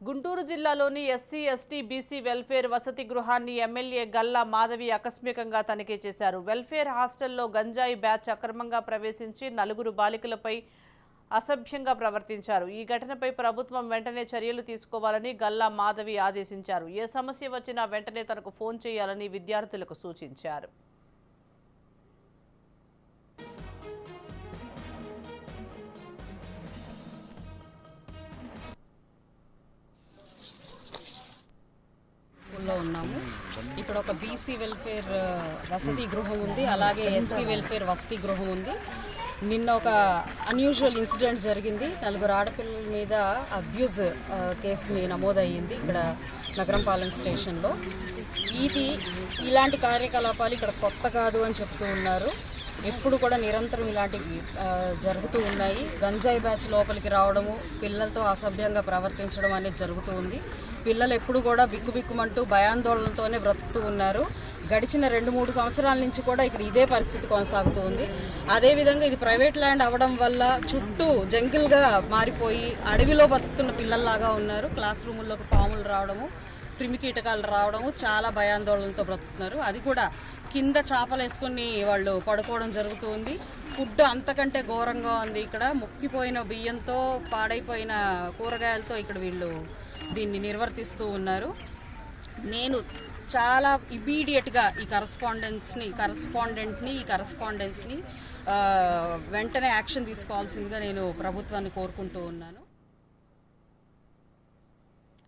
గుంటూరు జిల్లాలోని SC, ST, BC welfare వసతి గృహాన్ని ఎమ్మెల్యే గల్లా మాధవి ఆకస్మికంగా తనిఖీ చేశారు. వెల్ఫేర్ హాస్టల్లో గంజాయి బ్యాచ్ అక్రమంగా ప్రవేశించి 4 బాలికలపై అసభ్యంగా ప్రవర్తించారు. ఈ ఘటనపై ప్రభుత్వం వెంటనే చర్యలు తీసుకోవాలని గల్లా మాధవి ఆదేశించారు. ఏ సమస్య వచ్చినా వెంటనే తనకు ఫోన్ చేయాలని విద్యార్థులకు సూచించారు. లో ఉన్నాము. ఇక్కడ ఒక బీసీ వెల్ఫేర్ వసతి గృహం ఉంది, అలాగే ఎస్సీ వెల్ఫేర్ వసతి గృహం ఉంది. నిన్న ఒక అన్యూజువల్ ఇన్సిడెంట్ జరిగింది. 4 ఆడపిల్లల మీద అబ్యూజ్ కేసుని నమోదయ్యింది ఇక్కడ నగరంపాలెం స్టేషన్లో. ఇలాంటి కార్యకలాపాలు ఇక్కడ కొత్త కాదు అని చెప్తూ ఉన్నారు. ఎప్పుడు కూడా నిరంతరం ఇలాంటివి జరుగుతూ ఉన్నాయి. గంజాయి బ్యాచ్ లోపలికి రావడము, పిల్లలతో అసభ్యంగా ప్రవర్తించడం అనేది జరుగుతూ ఉంది. పిల్లలు ఎప్పుడు కూడా బిక్కుబిక్కుమంటూ భయాందోళనతోనే బ్రతుకుతూ ఉన్నారు. గడిచిన 2-3 సంవత్సరాల నుంచి కూడా ఇక్కడ ఇదే పరిస్థితి కొనసాగుతూ ఉంది. అదేవిధంగా ఇది ప్రైవేట్ ల్యాండ్ అవ్వడం వల్ల చుట్టూ జంగిల్గా మారిపోయి అడవిలో బతుకుతున్న పిల్లల్లాగా ఉన్నారు. క్లాస్ రూముల్లోకి పాములు రావడము, క్రిమికీటకాలు రావడము, చాలా భయాందోళనతో బ్రతుకుతున్నారు. అది కూడా కింద చాపలు వేసుకుని వాళ్ళు పడుకోవడం జరుగుతుంది. ఫుడ్ అంతకంటే ఘోరంగా ఉంది. ఇక్కడ ముక్కిపోయిన బియ్యంతో, పాడైపోయిన కూరగాయలతో ఇక్కడ వీళ్ళు దీన్ని నిర్వర్తిస్తూ ఉన్నారు. నేను చాలా ఇమీడియట్గా ఈ కరస్పాండెంట్ని వెంటనే యాక్షన్ తీసుకోవాల్సిందిగా నేను ప్రభుత్వాన్ని కోరుకుంటూ ఉన్నాను.